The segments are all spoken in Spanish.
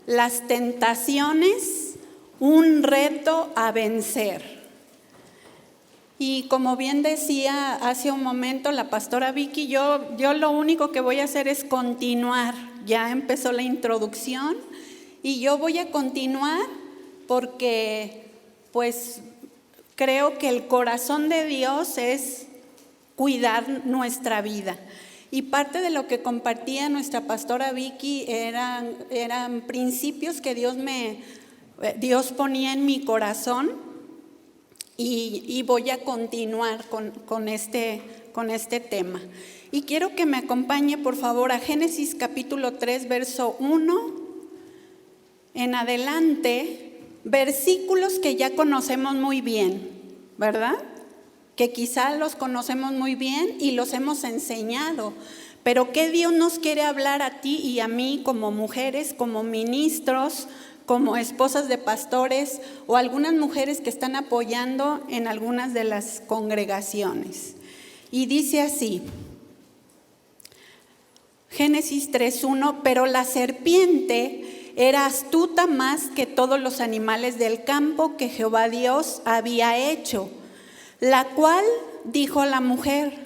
Las tentaciones, un reto a vencer. Y como bien decía hace un momento la pastora Vicky, yo lo único que voy a hacer es continuar. Ya empezó la introducción y yo voy a continuar porque pues creo que el corazón de Dios es cuidar nuestra vida. Y parte de lo que compartía nuestra pastora Vicky eran principios que Dios ponía en mi corazón y voy a continuar con este tema. Y quiero que me acompañe por favor a Génesis capítulo 3, verso 1 en adelante, versículos que ya conocemos muy bien, ¿verdad? Que quizá los conocemos muy bien y los hemos enseñado, pero que Dios nos quiere hablar a ti y a mí como mujeres, como ministros, como esposas de pastores o algunas mujeres que están apoyando en algunas de las congregaciones. Y dice así, Génesis 3:1, pero la serpiente era astuta más que todos los animales del campo que Jehová Dios había hecho, la cual dijo a la mujer,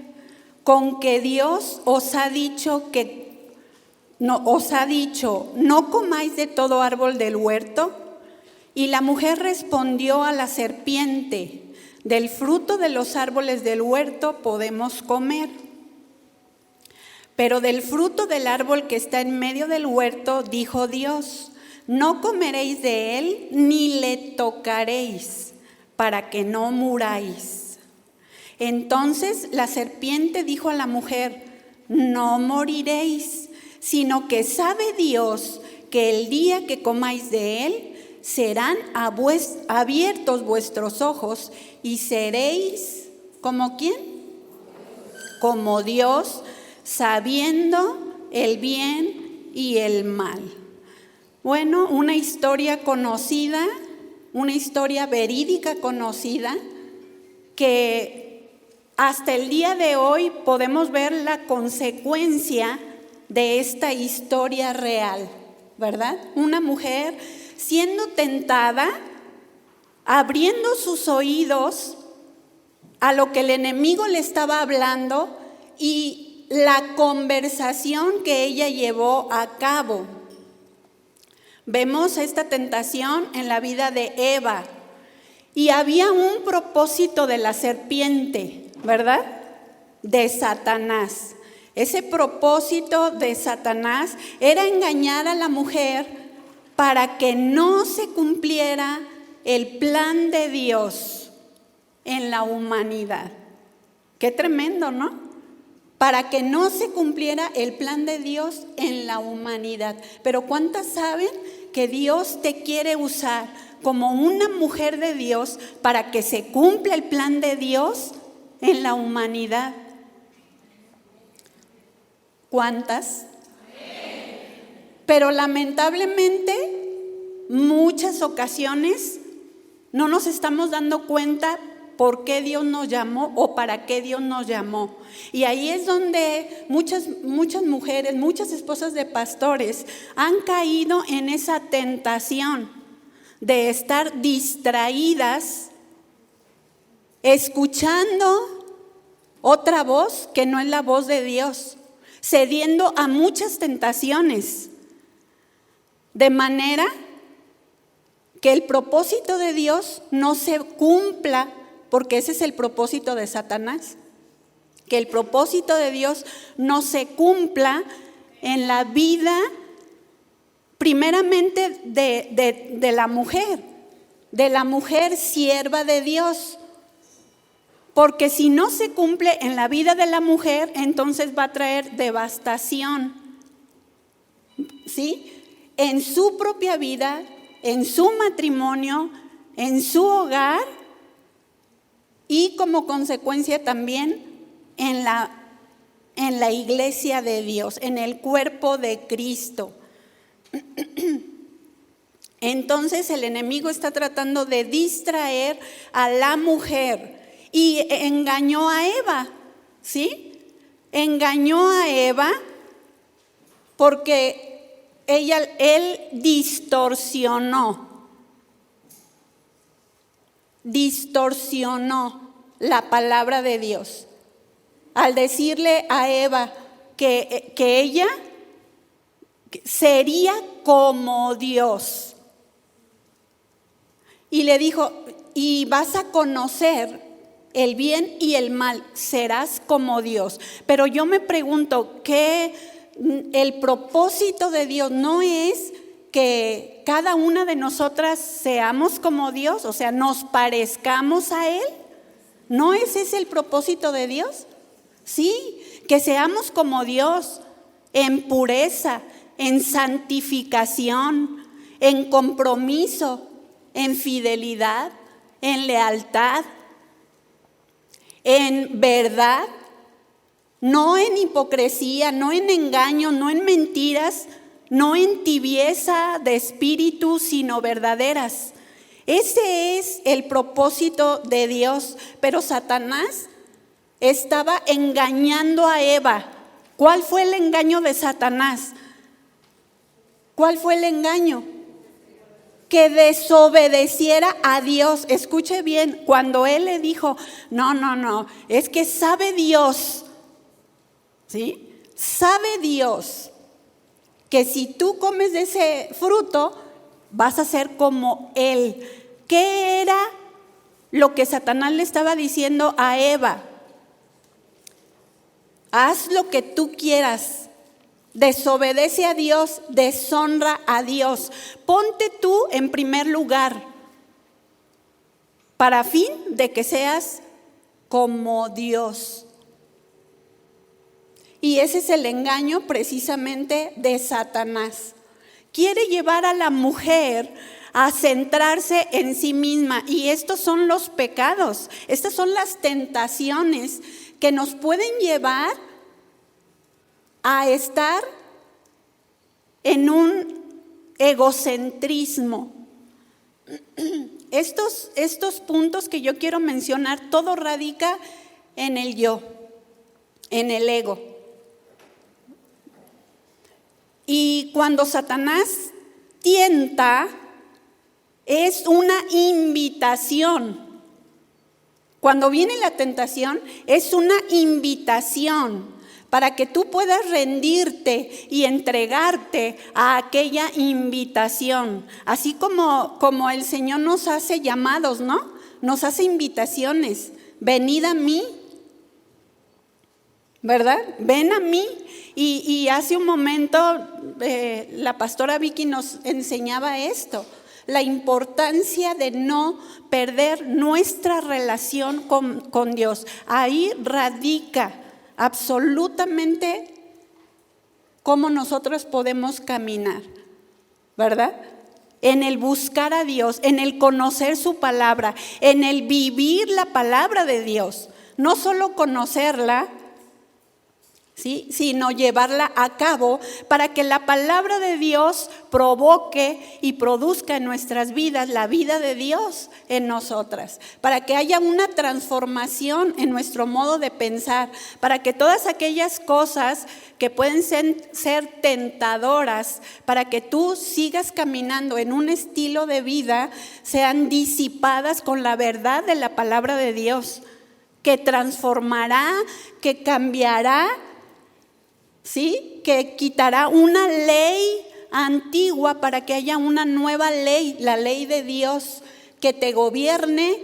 con que Dios os ha dicho, no comáis de todo árbol del huerto. Y la mujer respondió a la serpiente, del fruto de los árboles del huerto podemos comer, pero del fruto del árbol que está en medio del huerto, dijo Dios, no comeréis de él ni le tocaréis, para que no muráis. Entonces la serpiente dijo a la mujer, no moriréis, sino que sabe Dios que el día que comáis de él, serán abiertos vuestros ojos y seréis, ¿como quién? Como Dios, sabiendo el bien y el mal. Bueno, una historia conocida, una historia verídica conocida, que hasta el día de hoy podemos ver la consecuencia de esta historia real, ¿verdad? Una mujer siendo tentada, abriendo sus oídos a lo que el enemigo le estaba hablando y la conversación que ella llevó a cabo. Vemos esta tentación en la vida de Eva y había un propósito de la serpiente, ¿verdad? De Satanás. Ese propósito de Satanás era engañar a la mujer para que no se cumpliera el plan de Dios en la humanidad. Qué tremendo, ¿no? Para que no se cumpliera el plan de Dios en la humanidad. Pero ¿cuántas saben que Dios te quiere usar como una mujer de Dios para que se cumpla el plan de Dios en la humanidad? ¿Cuántas? Pero lamentablemente, muchas ocasiones no nos estamos dando cuenta por qué Dios nos llamó o para qué Dios nos llamó. Y ahí es donde muchas mujeres, muchas esposas de pastores han caído en esa tentación de estar distraídas, escuchando otra voz que no es la voz de Dios, cediendo a muchas tentaciones, de manera que el propósito de Dios no se cumpla, porque ese es el propósito de Satanás, que el propósito de Dios no se cumpla en la vida, primeramente de la mujer sierva de Dios. Porque si no se cumple en la vida de la mujer, entonces va a traer devastación, ¿sí? En su propia vida, en su matrimonio, en su hogar y como consecuencia también en la iglesia de Dios, en el cuerpo de Cristo. Entonces el enemigo está tratando de distraer a la mujer y engañó a Eva, ¿sí? Engañó a Eva porque él distorsionó la palabra de Dios al decirle a Eva que ella sería como Dios. Y le dijo, y vas a conocer el bien y el mal, serás como Dios. Pero yo me pregunto, ¿qué el propósito de Dios no es que cada una de nosotras seamos como Dios? O sea, nos parezcamos a Él. ¿No ese es el propósito de Dios? Sí, que seamos como Dios, en pureza, en santificación, en compromiso, en fidelidad, en lealtad, en verdad, no en hipocresía, no en engaño, no en mentiras, no en tibieza de espíritu, sino verdaderas. Ese es el propósito de Dios. Pero Satanás estaba engañando a Eva. ¿Cuál fue el engaño de Satanás? ¿Cuál fue el engaño? Que desobedeciera a Dios. Escuche bien, cuando él le dijo, no, es que sabe Dios, ¿sí? Sabe Dios que si tú comes de ese fruto, vas a ser como Él. ¿Qué era lo que Satanás le estaba diciendo a Eva? Haz lo que tú quieras. Desobedece a Dios, deshonra a Dios. Ponte tú en primer lugar para fin de que seas como Dios. Y ese es el engaño precisamente de Satanás. Quiere llevar a la mujer a centrarse en sí misma. Y estos son los pecados, estas son las tentaciones que nos pueden llevar a estar en un egocentrismo. Estos puntos que yo quiero mencionar, todo radica en el yo, en el ego. Y cuando Satanás tienta, es una invitación. Cuando viene la tentación, es una invitación para que tú puedas rendirte y entregarte a aquella invitación. Así como el Señor nos hace llamados, ¿no? Nos hace invitaciones. Venid a mí, ¿verdad? Ven a mí. Y hace un momento la pastora Vicky nos enseñaba esto, la importancia de no perder nuestra relación con Dios. Ahí radica absolutamente cómo nosotros podemos caminar, ¿verdad? En el buscar a Dios, en el conocer su palabra, en el vivir la palabra de Dios. No solo conocerla, ¿sí?, sino llevarla a cabo para que la palabra de Dios provoque y produzca en nuestras vidas la vida de Dios en nosotras, para que haya una transformación en nuestro modo de pensar, para que todas aquellas cosas que pueden ser tentadoras, para que tú sigas caminando en un estilo de vida, sean disipadas con la verdad de la palabra de Dios, que transformará, que cambiará, ¿sí?, que quitará una ley antigua para que haya una nueva ley, la ley de Dios, que te gobierne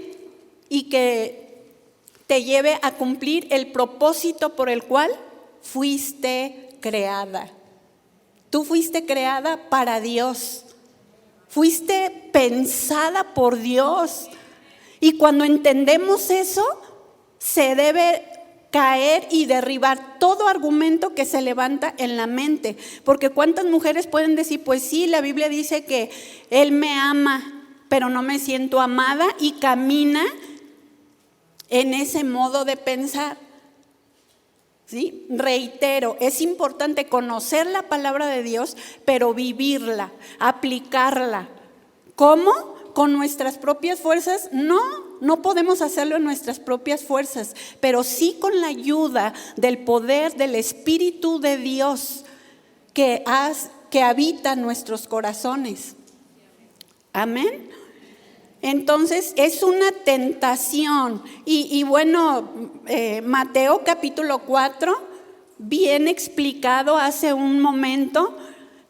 y que te lleve a cumplir el propósito por el cual fuiste creada. Tú fuiste creada para Dios, fuiste pensada por Dios. Y cuando entendemos eso, se debe caer y derribar todo argumento que se levanta en la mente. Porque ¿cuántas mujeres pueden decir, pues sí, la Biblia dice que Él me ama, pero no me siento amada, y camina en ese modo de pensar? ¿Sí? Reitero, es importante conocer la palabra de Dios, pero vivirla, aplicarla. ¿Cómo? ¿Con nuestras propias fuerzas? No podemos hacerlo en nuestras propias fuerzas, pero sí con la ayuda del poder del Espíritu de Dios que que habita en nuestros corazones. Amén. Entonces es una tentación. Y bueno, Mateo capítulo 4, bien explicado hace un momento,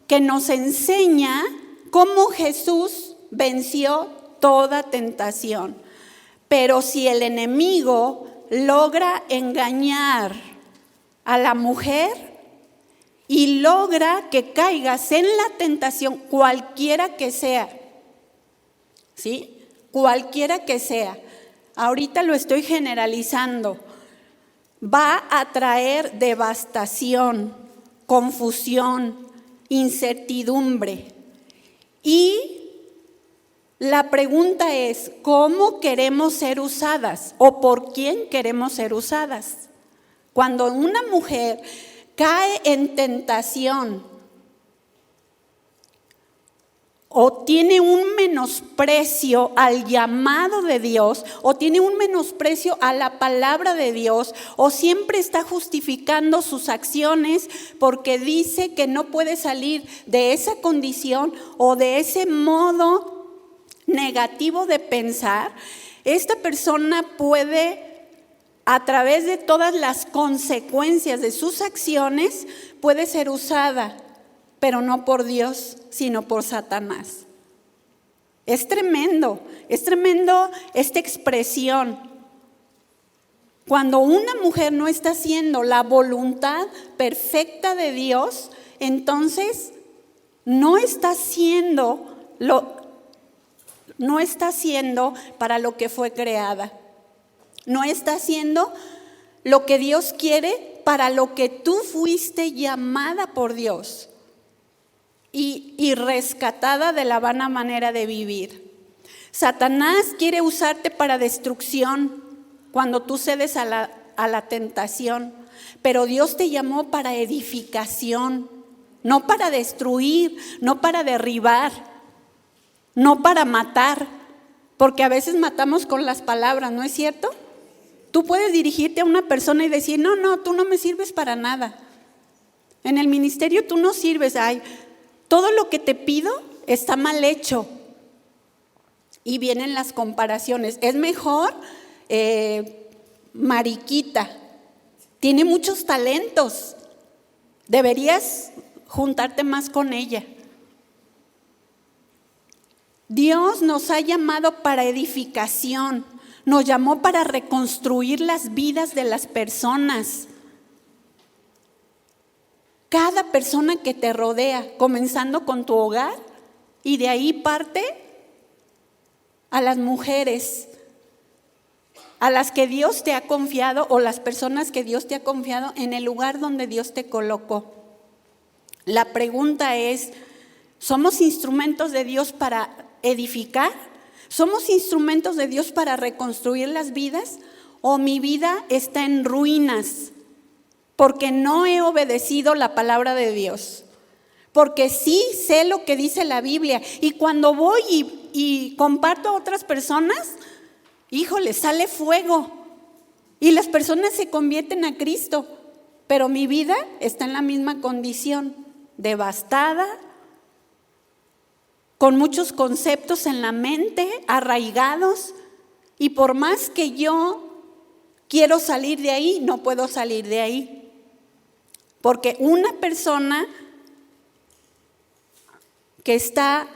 que nos enseña cómo Jesús venció toda tentación. Pero si el enemigo logra engañar a la mujer y logra que caigas en la tentación, cualquiera que sea, ¿sí? Cualquiera que sea. Ahorita lo estoy generalizando. Va a traer devastación, confusión, incertidumbre. Y la pregunta es, ¿cómo queremos ser usadas? ¿O por quién queremos ser usadas? Cuando una mujer cae en tentación o tiene un menosprecio al llamado de Dios, o tiene un menosprecio a la palabra de Dios, o siempre está justificando sus acciones porque dice que no puede salir de esa condición o de ese modo negativo de pensar, esta persona puede, a través de todas las consecuencias de sus acciones, puede ser usada, pero no por Dios, sino por Satanás. Es tremendo esta expresión. Cuando una mujer no está haciendo la voluntad perfecta de Dios, entonces no está haciendo para lo que fue creada. No está haciendo lo que Dios quiere, para lo que tú fuiste llamada por Dios y rescatada de la vana manera de vivir. Satanás quiere usarte para destrucción cuando tú cedes a la tentación, pero Dios te llamó para edificación, no para destruir, no para derribar, no para matar, porque a veces matamos con las palabras, ¿no es cierto? Tú puedes dirigirte a una persona y decir, no, tú no me sirves para nada. En el ministerio tú no sirves, todo lo que te pido está mal hecho. Y vienen las comparaciones. Es mejor Mariquita, tiene muchos talentos, deberías juntarte más con ella. Dios nos ha llamado para edificación, nos llamó para reconstruir las vidas de las personas. Cada persona que te rodea, comenzando con tu hogar, y de ahí parte a las mujeres, a las que Dios te ha confiado, o las personas que Dios te ha confiado en el lugar donde Dios te colocó. La pregunta es, ¿somos instrumentos de Dios para edificar? ¿Somos instrumentos de Dios para reconstruir las vidas? ¿O mi vida está en ruinas porque no he obedecido la palabra de Dios? Porque sí sé lo que dice la Biblia, y cuando voy y comparto a otras personas, híjole, sale fuego y las personas se convierten a Cristo, pero mi vida está en la misma condición, devastada, con muchos conceptos en la mente, arraigados, y por más que yo quiero salir de ahí, no puedo salir de ahí. Porque una persona que está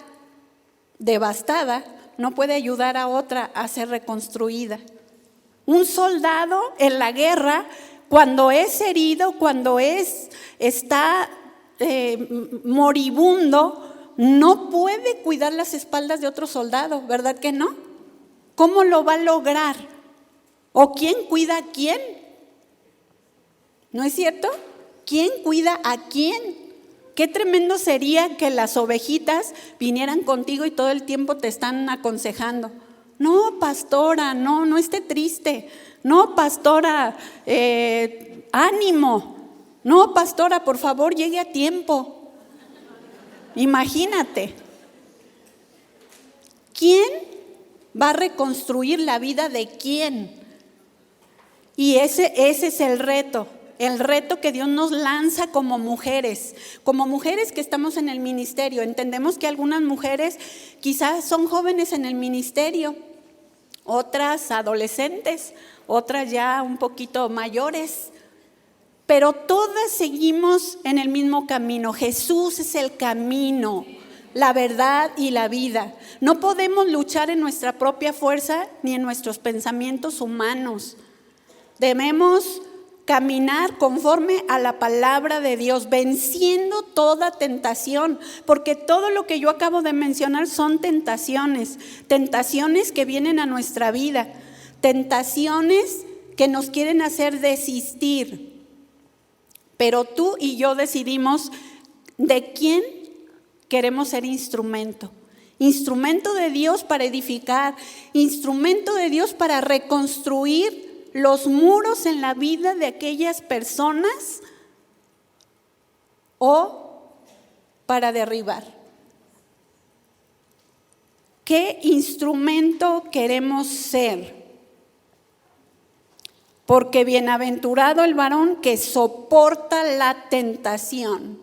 devastada no puede ayudar a otra a ser reconstruida. Un soldado en la guerra, cuando es herido, cuando está moribundo, no puede cuidar las espaldas de otro soldado, ¿verdad que no? ¿Cómo lo va a lograr? ¿O quién cuida a quién? ¿No es cierto? ¿Quién cuida a quién? Qué tremendo sería que las ovejitas vinieran contigo y todo el tiempo te están aconsejando. No, pastora, no esté triste. No, pastora, ánimo. No, pastora, por favor, llegue a tiempo. Imagínate. ¿Quién va a reconstruir la vida de quién? Y ese es el reto. el reto que Dios nos lanza como mujeres que estamos en el ministerio. Entendemos que algunas mujeres quizás son jóvenes en el ministerio, otras adolescentes, otras ya un poquito mayores, pero todas seguimos en el mismo camino. Jesús es el camino, la verdad y la vida. No podemos luchar en nuestra propia fuerza ni en nuestros pensamientos humanos. Debemos caminar conforme a la palabra de Dios, venciendo toda tentación, porque todo lo que yo acabo de mencionar son tentaciones que vienen a nuestra vida, tentaciones que nos quieren hacer desistir. Pero tú y yo decidimos de quién queremos ser instrumento. Instrumento de Dios para edificar, instrumento de Dios para reconstruir los muros en la vida de aquellas personas, o para derribar. ¿Qué instrumento queremos ser? Porque bienaventurado el varón que soporta la tentación.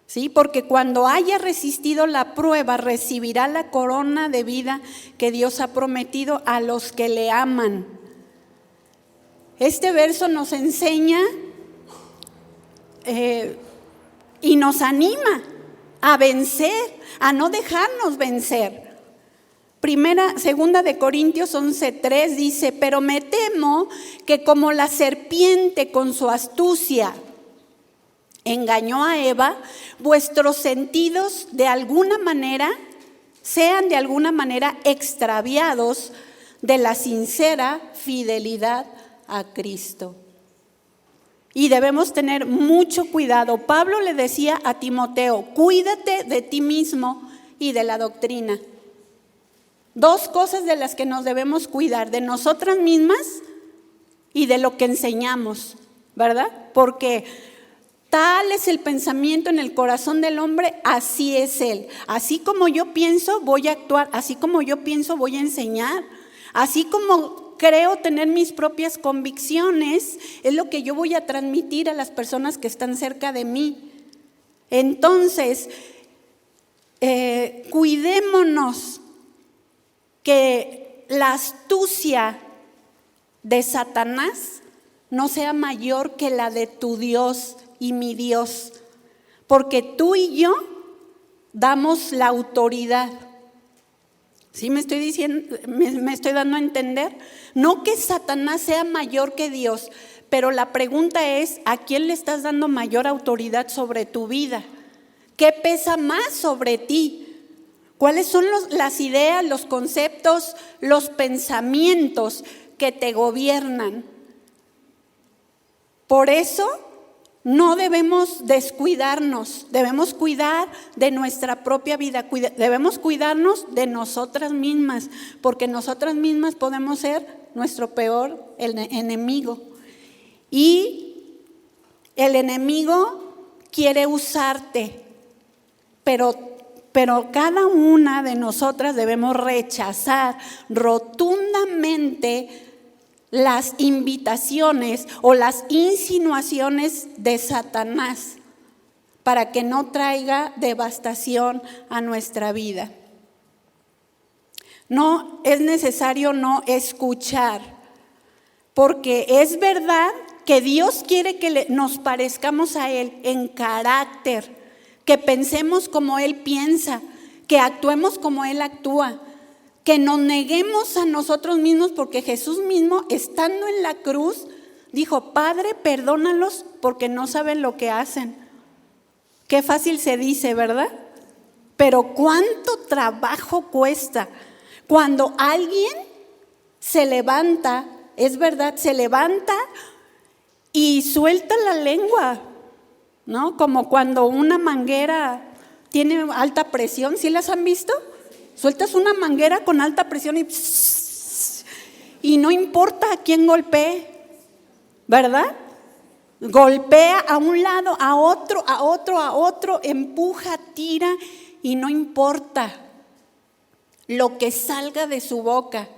¿Sí? Porque cuando haya resistido la prueba, recibirá la corona de vida que Dios ha prometido a los que le aman. Este verso nos enseña y nos anima a vencer, a no dejarnos vencer. Segunda de Corintios 11:3 dice: pero me temo que como la serpiente con su astucia engañó a Eva, vuestros sentidos sean de alguna manera extraviados de la sincera fidelidad a Cristo. Y debemos tener mucho cuidado. Pablo le decía a Timoteo: cuídate de ti mismo y de la doctrina. Dos cosas de las que nos debemos cuidar: de nosotras mismas y de lo que enseñamos, ¿verdad? Porque tal es el pensamiento en el corazón del hombre, así es él. Así como yo pienso, voy a actuar. Así como yo pienso, voy a enseñar. Así como creo tener mis propias convicciones, es lo que yo voy a transmitir a las personas que están cerca de mí. Entonces, cuidémonos que la astucia de Satanás no sea mayor que la de tu Dios y mi Dios, porque tú y yo damos la autoridad. ¿Sí me estoy diciendo, me estoy dando a entender? No que Satanás sea mayor que Dios, pero la pregunta es: ¿a quién le estás dando mayor autoridad sobre tu vida? ¿Qué pesa más sobre ti? ¿Cuáles son las ideas, los conceptos, los pensamientos que te gobiernan? Por eso no debemos descuidarnos, debemos cuidar de nuestra propia vida, debemos cuidarnos de nosotras mismas, porque nosotras mismas podemos ser nuestro peor enemigo. Y el enemigo quiere usarte, pero cada una de nosotras debemos rechazar rotundamente las invitaciones o las insinuaciones de Satanás para que no traiga devastación a nuestra vida. No es necesario no escuchar, porque es verdad que Dios quiere que nos parezcamos a Él en carácter, que pensemos como Él piensa, que actuemos como Él actúa, que nos neguemos a nosotros mismos, porque Jesús mismo, estando en la cruz, dijo: Padre, perdónalos porque no saben lo que hacen. Qué fácil se dice, ¿verdad? Pero cuánto trabajo cuesta cuando alguien se levanta, es verdad, se levanta y suelta la lengua, ¿no? Como cuando una manguera tiene alta presión, ¿sí las han visto? Sueltas una manguera con alta presión y no importa a quién golpee, ¿verdad? Golpea a un lado, a otro, empuja, tira, y no importa lo que salga de su boca.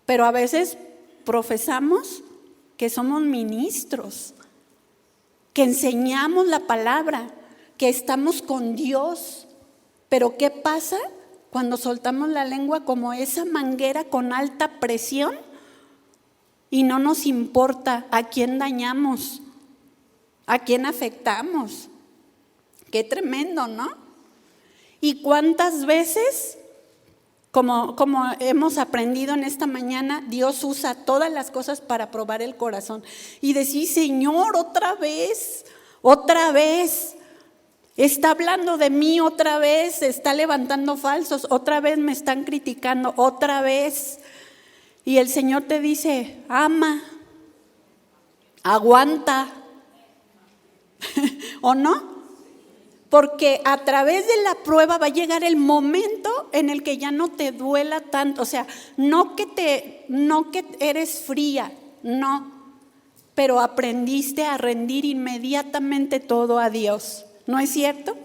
Pero a veces profesamos que somos ministros, que enseñamos la palabra, que estamos con Dios. Pero ¿qué pasa cuando soltamos la lengua como esa manguera con alta presión y no nos importa a quién dañamos, a quién afectamos? Qué tremendo, ¿no? ¿Y cuántas veces, como hemos aprendido en esta mañana, Dios usa todas las cosas para probar el corazón? Y decir, Señor, otra vez, está hablando de mí otra vez, está levantando falsos, otra vez me están criticando, otra vez. Y el Señor te dice, ama, aguanta, ¿o no? Porque a través de la prueba va a llegar el momento en el que ya no te duela tanto. O sea, no que eres fría, no, pero aprendiste a rendir inmediatamente todo a Dios. ¿No es cierto?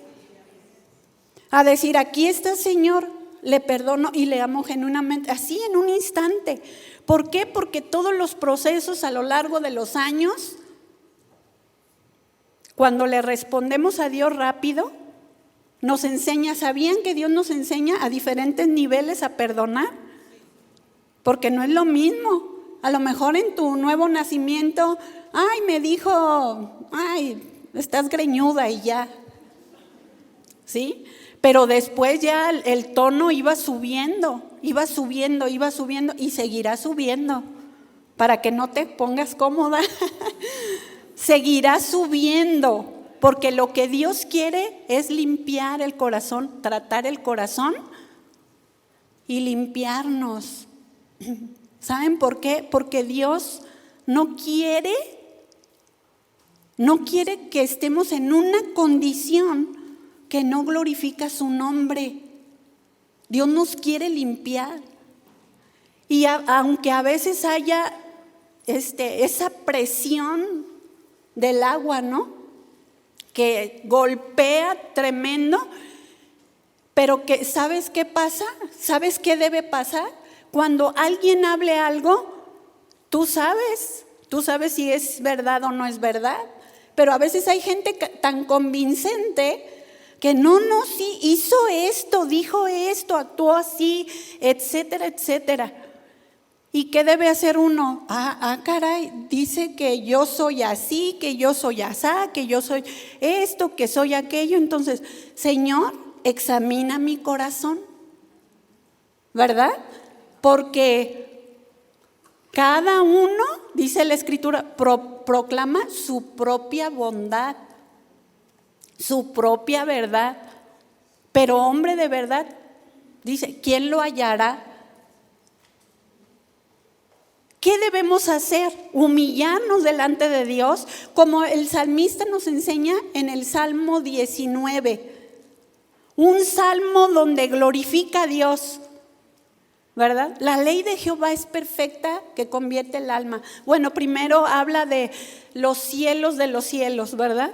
A decir, aquí está, Señor, le perdono y le amo genuinamente, así en un instante. ¿Por qué? Porque todos los procesos a lo largo de los años, cuando le respondemos a Dios rápido, nos enseña. ¿Sabían que Dios nos enseña a diferentes niveles a perdonar? Porque no es lo mismo. A lo mejor en tu nuevo nacimiento, me dijo, estás greñuda y ya, ¿sí? Pero después ya el tono iba subiendo y seguirá subiendo para que no te pongas cómoda. Seguirá subiendo, porque lo que Dios quiere es limpiar el corazón, tratar el corazón y limpiarnos. ¿Saben por qué? Porque Dios no quiere que estemos en una condición que no glorifica su nombre. Dios nos quiere limpiar. Y aunque a veces haya esa presión del agua, ¿no? Que golpea tremendo, pero que ¿sabes qué pasa? ¿Sabes qué debe pasar? Cuando alguien hable algo, tú sabes si es verdad o no es verdad. Pero a veces hay gente tan convincente que sí hizo esto, dijo esto, actuó así, etcétera, etcétera. ¿Y qué debe hacer uno? Caray, dice que yo soy así, que yo soy asá, que yo soy esto, que soy aquello. Entonces, Señor, examina mi corazón, ¿verdad? Porque cada uno, dice la Escritura, proclama su propia bondad, su propia verdad. Pero hombre de verdad, dice, ¿quién lo hallará? ¿Qué debemos hacer? Humillarnos delante de Dios, como el salmista nos enseña en el Salmo 19. Un salmo donde glorifica a Dios, ¿verdad? La ley de Jehová es perfecta, que convierte el alma. Bueno, primero habla de los cielos, ¿verdad?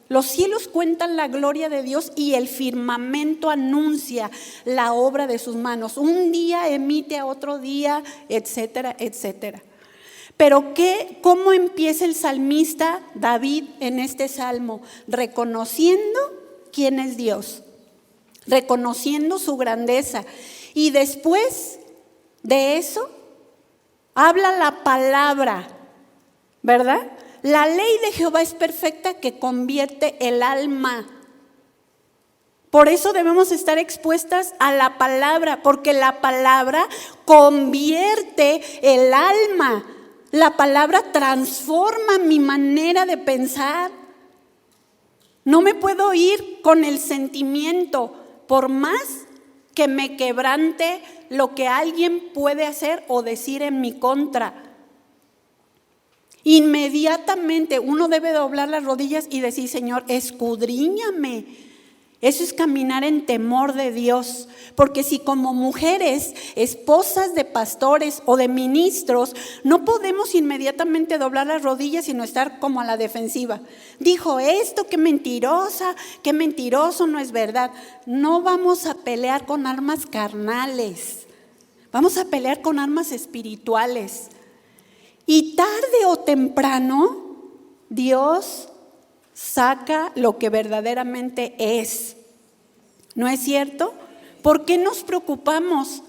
Los cielos cuentan la gloria de Dios y el firmamento anuncia la obra de sus manos. Un día emite a otro día, etcétera, etcétera. Pero ¿cómo empieza el salmista David en este salmo? Reconociendo quién es Dios, reconociendo su grandeza. Y después de eso, habla la palabra, ¿verdad? La ley de Jehová es perfecta, que convierte el alma. Por eso debemos estar expuestas a la palabra, porque la palabra convierte el alma. La palabra transforma mi manera de pensar. No me puedo ir con el sentimiento, por más que me quebrante lo que alguien puede hacer o decir en mi contra. Inmediatamente uno debe doblar las rodillas y decir, Señor, escudriñame. Eso es caminar en temor de Dios, porque si como mujeres, esposas de pastores o de ministros, no podemos inmediatamente doblar las rodillas y no estar como a la defensiva. Dijo esto, qué mentirosa, qué mentiroso, no es verdad. No vamos a pelear con armas carnales, vamos a pelear con armas espirituales. Y tarde o temprano, Dios saca lo que verdaderamente es. ¿No es cierto? ¿Por qué nos preocupamos?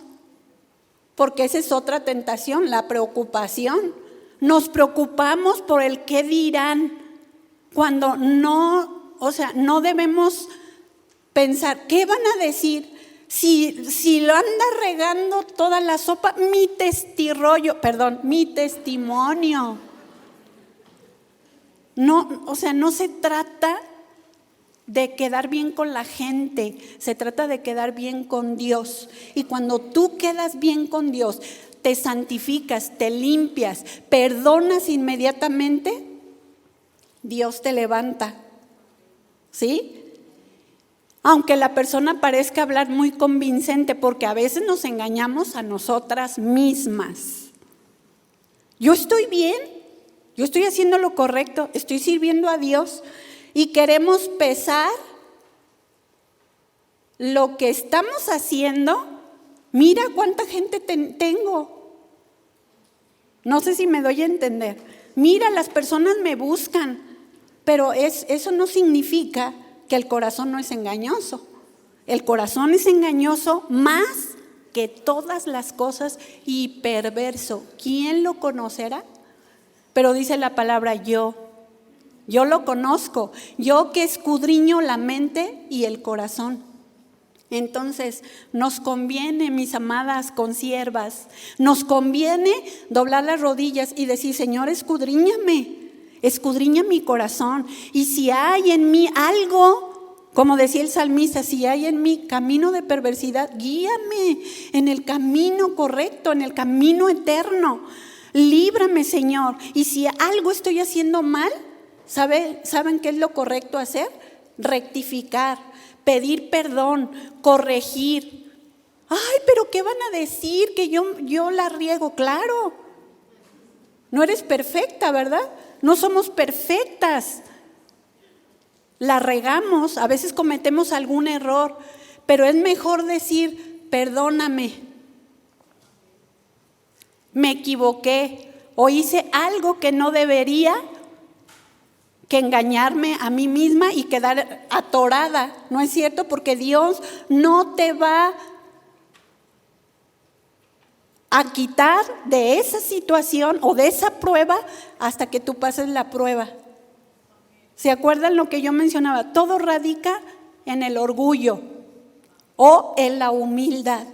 Porque esa es otra tentación, la preocupación. Nos preocupamos por el qué dirán, cuando no debemos pensar, ¿qué van a decir? Si lo anda regando toda la sopa, mi testimonio. No se trata de quedar bien con la gente, se trata de quedar bien con Dios. Y cuando tú quedas bien con Dios, te santificas, te limpias, perdonas inmediatamente, Dios te levanta. ¿Sí? Aunque la persona parezca hablar muy convincente, porque a veces nos engañamos a nosotras mismas. Yo estoy bien, yo estoy haciendo lo correcto, estoy sirviendo a Dios y queremos pesar lo que estamos haciendo. Mira cuánta gente tengo. No sé si me doy a entender. Mira, las personas me buscan, pero eso no significa que el corazón no es engañoso. El corazón es engañoso más que todas las cosas y perverso. ¿Quién lo conocerá? Pero dice la palabra yo lo conozco, yo que escudriño la mente y el corazón. Entonces, nos conviene, mis amadas consiervas, nos conviene doblar las rodillas y decir, Señor, escudriñame. Escudriña mi corazón, y si hay en mí algo, como decía el salmista, si hay en mí camino de perversidad, guíame en el camino correcto, en el camino eterno. Líbrame, Señor. Y si algo estoy haciendo mal, ¿saben qué es lo correcto hacer? Rectificar, pedir perdón, corregir. Ay, pero ¿qué van a decir? Que yo la riego. Claro, no eres perfecta, ¿verdad? No somos perfectas, la regamos, a veces cometemos algún error, pero es mejor decir, perdóname, me equivoqué o hice algo que no debería, que engañarme a mí misma y quedar atorada, ¿no es cierto? Porque Dios no te va a quitar de esa situación o de esa prueba hasta que tú pases la prueba. ¿Se acuerdan lo que yo mencionaba? Todo radica en el orgullo o en la humildad.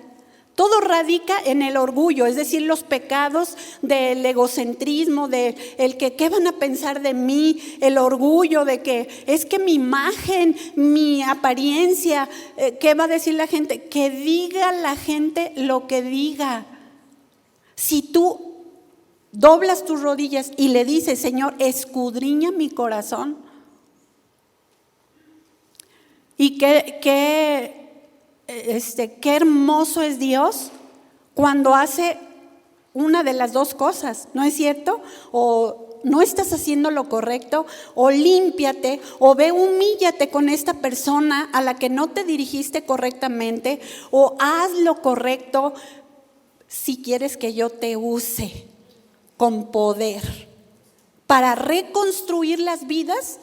Todo radica en el orgullo, es decir, los pecados del egocentrismo, de el que qué van a pensar de mí, el orgullo de que es que mi imagen, mi apariencia, ¿qué va a decir la gente? Que diga la gente lo que diga. Si tú doblas tus rodillas y le dices, Señor, escudriña mi corazón. Y qué hermoso es Dios cuando hace una de las dos cosas, ¿no es cierto? O no estás haciendo lo correcto, o límpiate, o humíllate con esta persona a la que no te dirigiste correctamente, o haz lo correcto. Si quieres que yo te use con poder para reconstruir las vidas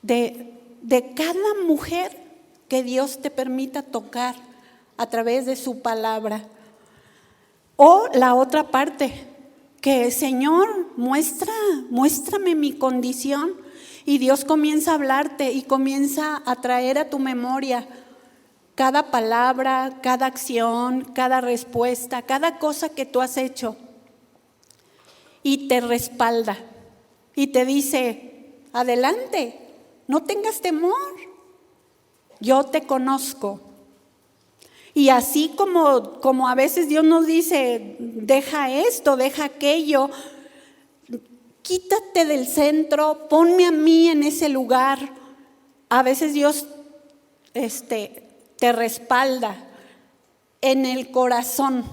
de cada mujer que Dios te permita tocar a través de su palabra. O la otra parte, que Señor, muéstrame mi condición, y Dios comienza a hablarte y comienza a traer a tu memoria cada palabra, cada acción, cada respuesta, cada cosa que tú has hecho, y te respalda y te dice, adelante, no tengas temor, yo te conozco. Y así como a veces Dios nos dice, deja esto, deja aquello, quítate del centro, ponme a mí en ese lugar. A veces Dios te respalda en el corazón.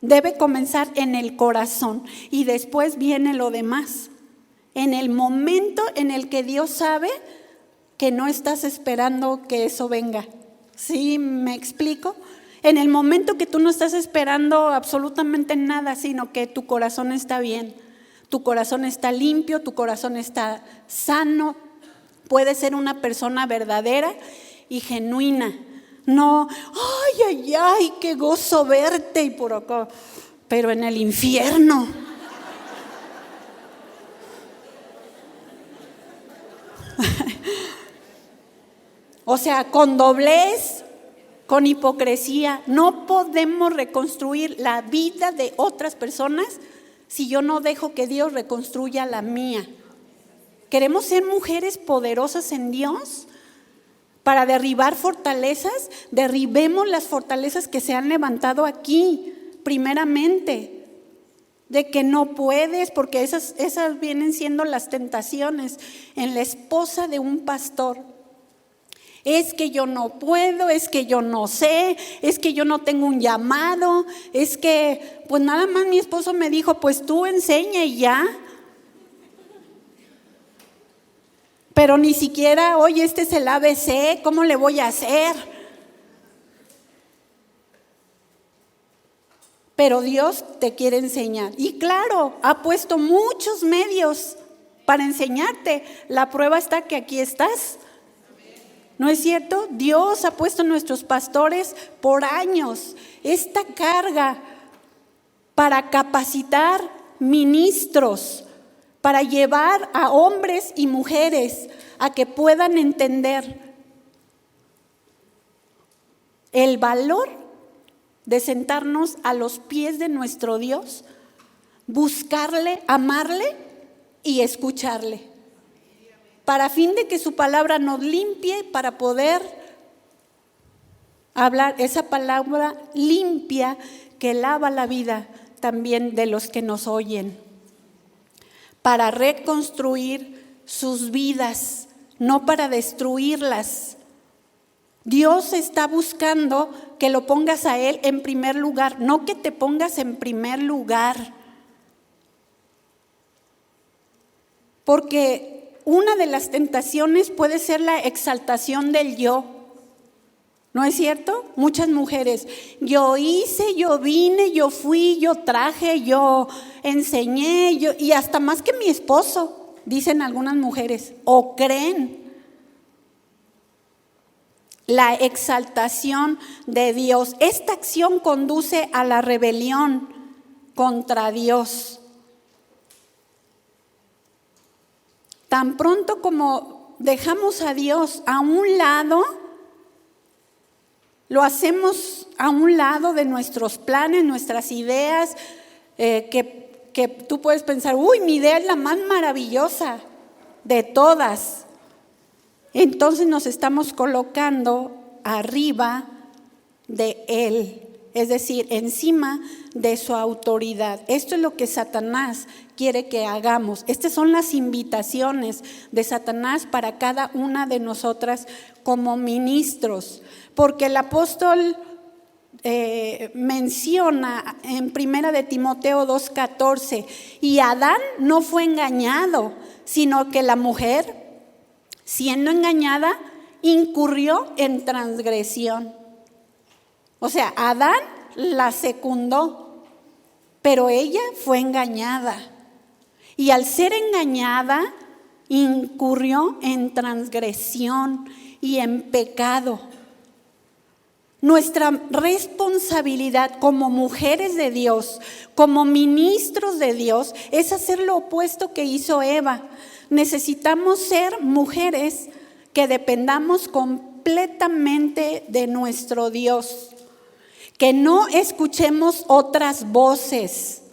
Debe comenzar en el corazón y después viene lo demás. En el momento en el que Dios sabe que no estás esperando que eso venga. ¿Sí me explico? En el momento que tú no estás esperando absolutamente nada, sino que tu corazón está bien, tu corazón está limpio, tu corazón está sano, puedes ser una persona verdadera y genuina. No, ay, qué gozo verte y por acá, pero en el infierno. O sea, con doblez, con hipocresía. No podemos reconstruir la vida de otras personas si yo no dejo que Dios reconstruya la mía. ¿Queremos ser mujeres poderosas en Dios? Para derribar fortalezas, derribemos las fortalezas que se han levantado aquí, primeramente. De que no puedes, porque esas vienen siendo las tentaciones en la esposa de un pastor. Es que yo no puedo, es que yo no sé, es que yo no tengo un llamado, es que pues nada más mi esposo me dijo, pues tú enseña y ya. Pero ni siquiera, oye, este es el ABC, ¿cómo le voy a hacer? Pero Dios te quiere enseñar. Y claro, ha puesto muchos medios para enseñarte. La prueba está que aquí estás. ¿No es cierto? Dios ha puesto a nuestros pastores por años esta carga para capacitar ministros, para llevar a hombres y mujeres a que puedan entender el valor de sentarnos a los pies de nuestro Dios, buscarle, amarle y escucharle, para fin de que su palabra nos limpie, para poder hablar esa palabra limpia que lava la vida también de los que nos oyen, para reconstruir sus vidas, no para destruirlas. Dios está buscando que lo pongas a Él en primer lugar, no que te pongas en primer lugar. Porque una de las tentaciones puede ser la exaltación del yo. ¿No es cierto? Muchas mujeres, yo hice, yo vine, yo fui, yo traje, yo enseñé, y hasta más que mi esposo, dicen algunas mujeres, o creen. La exaltación de Dios. Esta acción conduce a la rebelión contra Dios. Tan pronto como dejamos a Dios a un lado, lo hacemos a un lado de nuestros planes, nuestras ideas, que tú puedes pensar, uy, mi idea es la más maravillosa de todas. Entonces nos estamos colocando arriba de Él, es decir, encima de su autoridad. Esto es lo que Satanás quiere que hagamos. Estas son las invitaciones de Satanás para cada una de nosotras como ministros. Porque el apóstol menciona en 1 de Timoteo 2:14, y Adán no fue engañado, sino que la mujer, siendo engañada, incurrió en transgresión. O sea, Adán la secundó, pero ella fue engañada. Y al ser engañada, incurrió en transgresión y en pecado. Nuestra responsabilidad como mujeres de Dios, como ministros de Dios, es hacer lo opuesto que hizo Eva. Necesitamos ser mujeres que dependamos completamente de nuestro Dios, que no escuchemos otras voces.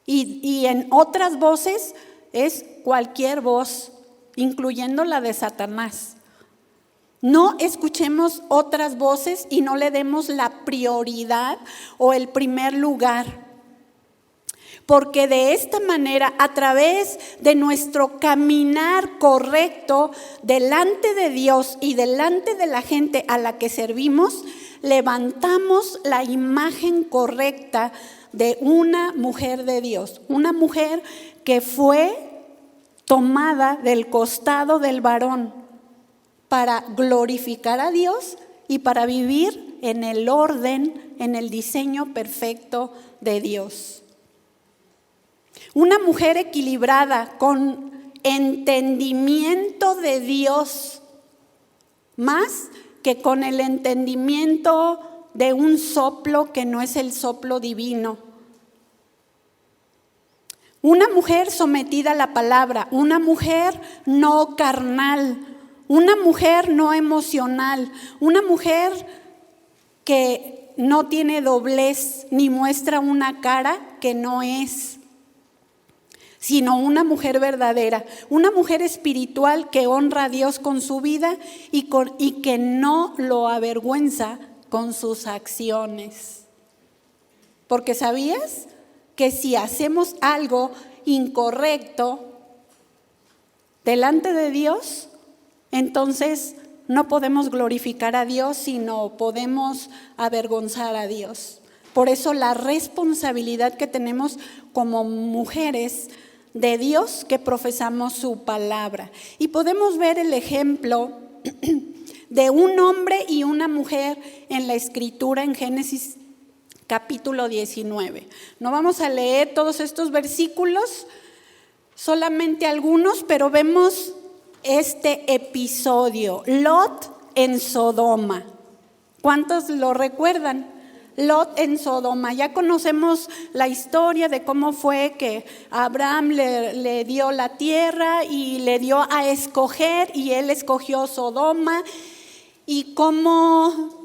Y en otras voces es cualquier voz, incluyendo la de Satanás. No escuchemos otras voces y no le demos la prioridad o el primer lugar. Porque de esta manera, a través de nuestro caminar correcto delante de Dios y delante de la gente a la que servimos, levantamos la imagen correcta de una mujer de Dios. Una mujer que fue tomada del costado del varón para glorificar a Dios y para vivir en el orden, en el diseño perfecto de Dios. Una mujer equilibrada, con entendimiento de Dios, más que con el entendimiento de un soplo que no es el soplo divino. Una mujer sometida a la palabra, una mujer no carnal, una mujer no emocional, una mujer que no tiene doblez ni muestra una cara que no es, sino una mujer verdadera, una mujer espiritual que honra a Dios con su vida y que no lo avergüenza con sus acciones. Porque ¿sabías que si hacemos algo incorrecto delante de Dios, entonces no podemos glorificar a Dios, sino podemos avergonzar a Dios? Por eso la responsabilidad que tenemos como mujeres de Dios que profesamos su palabra. Y podemos ver el ejemplo de un hombre y una mujer en la Escritura en Génesis capítulo 19. No vamos a leer todos estos versículos, solamente algunos, pero vemos este episodio, Lot en Sodoma. ¿Cuántos lo recuerdan? Lot en Sodoma. Ya conocemos la historia de cómo fue que Abraham le dio la tierra y le dio a escoger, y él escogió Sodoma, y cómo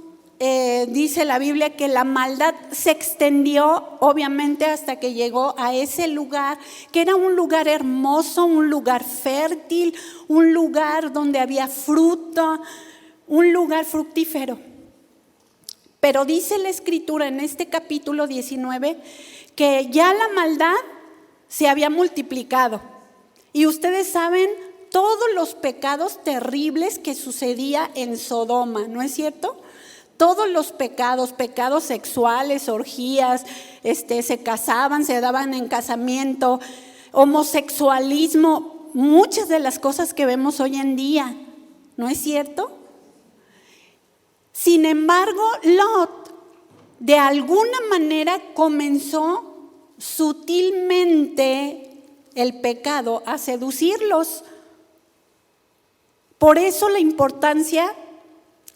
dice la Biblia que la maldad se extendió obviamente hasta que llegó a ese lugar, que era un lugar hermoso, un lugar fértil, un lugar donde había fruto, un lugar fructífero. Pero dice la Escritura en este capítulo 19 que ya la maldad se había multiplicado. Y ustedes saben todos los pecados terribles que sucedía en Sodoma, ¿no es cierto? Todos los pecados sexuales, orgías, se casaban, se daban en casamiento, homosexualismo, muchas de las cosas que vemos hoy en día, ¿no es cierto? Sin embargo, Lot de alguna manera comenzó sutilmente el pecado a seducirlos. Por eso la importancia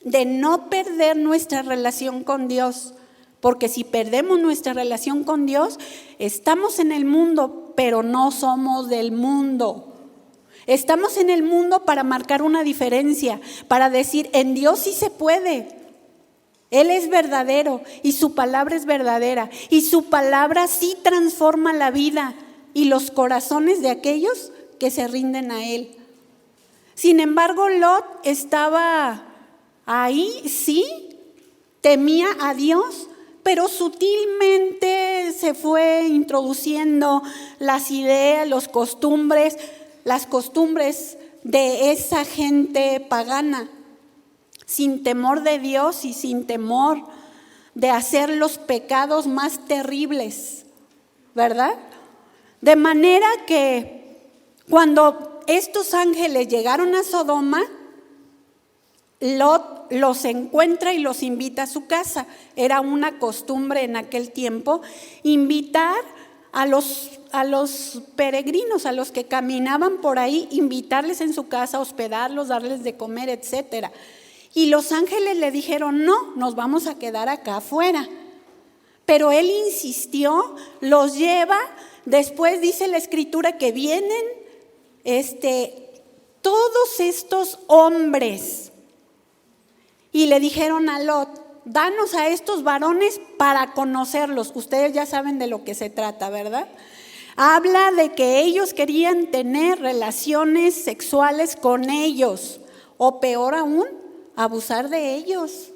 de no perder nuestra relación con Dios, porque si perdemos nuestra relación con Dios, estamos en el mundo, pero no somos del mundo. Estamos en el mundo para marcar una diferencia, para decir, en Dios sí se puede. Él es verdadero y su palabra es verdadera, y su palabra sí transforma la vida y los corazones de aquellos que se rinden a Él. Sin embargo, Lot estaba ahí, sí, temía a Dios, pero sutilmente se fue introduciendo las ideas, las costumbres de esa gente pagana, sin temor de Dios y sin temor de hacer los pecados más terribles, ¿verdad? De manera que cuando estos ángeles llegaron a Sodoma, Lot los encuentra y los invita a su casa. Era una costumbre en aquel tiempo invitar a los peregrinos, a los que caminaban por ahí, invitarles en su casa, hospedarlos, darles de comer, etcétera. Y los ángeles le dijeron, no, nos vamos a quedar acá afuera. Pero él insistió, los lleva. Después dice la Escritura que vienen todos estos hombres y le dijeron a Lot, danos a estos varones para conocerlos. Ustedes ya saben de lo que se trata, ¿verdad? Habla de que ellos querían tener relaciones sexuales con ellos, o peor aún, abusar de ellos.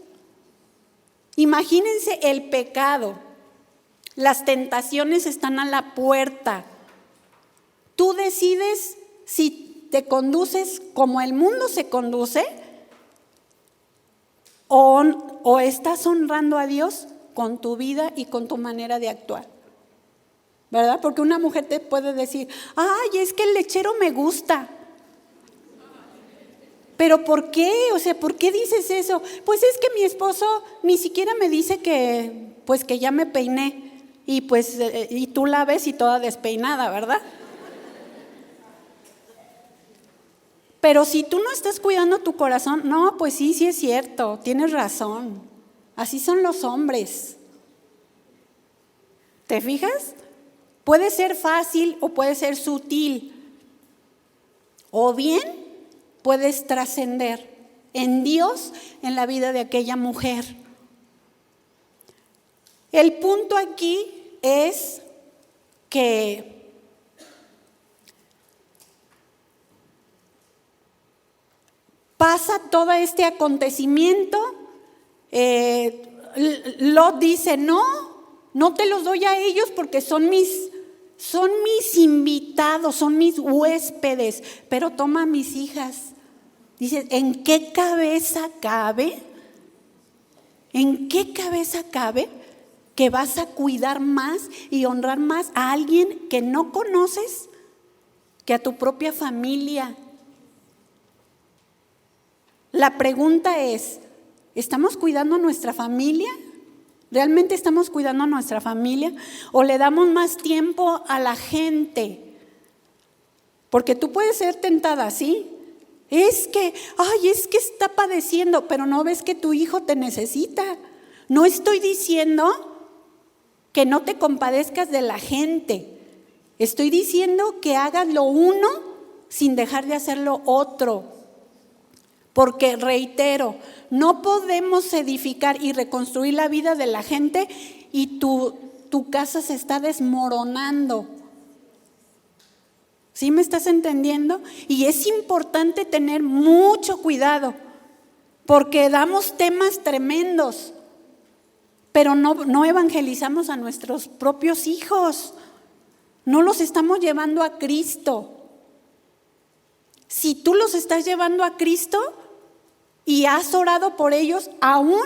Imagínense el pecado. Las tentaciones están a la puerta. Tú decides si te conduces como el mundo se conduce o estás honrando a Dios con tu vida y con tu manera de actuar, ¿verdad? Porque una mujer te puede decir, ay, es que el lechero me gusta. ¿Pero por qué? O sea, ¿por qué dices eso? Pues es que mi esposo ni siquiera me dice que ya me peiné. y pues y tú la ves y toda despeinada, ¿verdad? Pero si tú no estás cuidando tu corazón, no, pues sí es cierto, tienes razón. Así son los hombres. ¿Te fijas? Puede ser fácil o puede ser sutil. O bien puedes trascender en Dios, en la vida de aquella mujer. El punto aquí es que pasa todo este acontecimiento, Lot dice, no te los doy a ellos porque son mis invitados, son mis huéspedes, pero toma a mis hijas. Dice, ¿en qué cabeza cabe? ¿En qué cabeza cabe que vas a cuidar más y honrar más a alguien que no conoces que a tu propia familia? La pregunta es, ¿estamos cuidando a nuestra familia? ¿Realmente estamos cuidando a nuestra familia? ¿O le damos más tiempo a la gente? Porque tú puedes ser tentada, ¿sí? Es que está padeciendo, pero no ves que tu hijo te necesita. No estoy diciendo que no te compadezcas de la gente. Estoy diciendo que hagas lo uno sin dejar de hacer lo otro. Porque reitero, no podemos edificar y reconstruir la vida de la gente y tu casa se está desmoronando. ¿Sí me estás entendiendo? Y es importante tener mucho cuidado porque damos temas tremendos, pero no evangelizamos a nuestros propios hijos. No los estamos llevando a Cristo. Si tú los estás llevando a Cristo y has orado por ellos, aún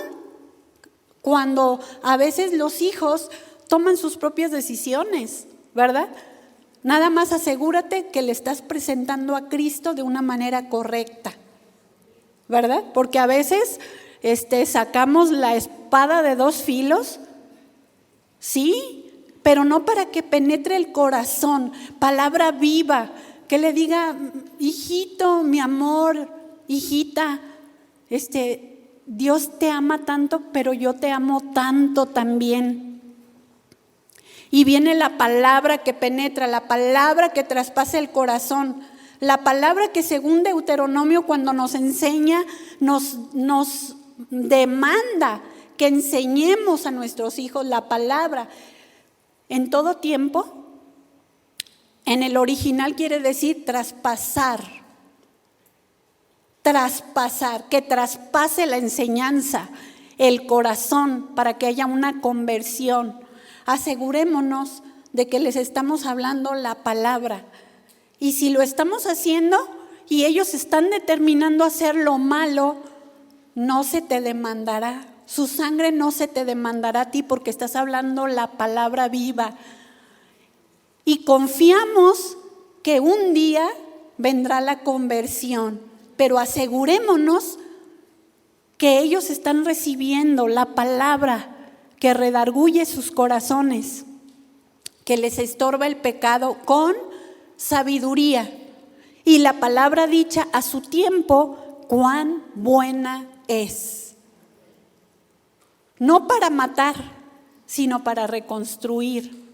cuando a veces los hijos toman sus propias decisiones, ¿verdad? Nada más asegúrate que le estás presentando a Cristo de una manera correcta, ¿verdad? Porque a veces sacamos la espada de dos filos, sí, pero no para que penetre el corazón, palabra viva, que le diga, hijito, mi amor, hijita, Dios te ama tanto, pero yo te amo tanto también. Y viene la palabra que penetra, la palabra que traspasa el corazón, la palabra que según Deuteronomio cuando nos enseña, nos demanda que enseñemos a nuestros hijos la palabra. En todo tiempo, en el original quiere decir traspasar, que traspase la enseñanza, el corazón, para que haya una conversión. Asegurémonos de que les estamos hablando la palabra. Y si lo estamos haciendo y ellos están determinando hacer lo malo, no se te demandará. Su sangre no se te demandará a ti porque estás hablando la palabra viva. Y confiamos que un día vendrá la conversión, pero asegurémonos que ellos están recibiendo la palabra que redarguye sus corazones, que les estorba el pecado con sabiduría. Y la palabra dicha a su tiempo, cuán buena es. No para matar, sino para reconstruir.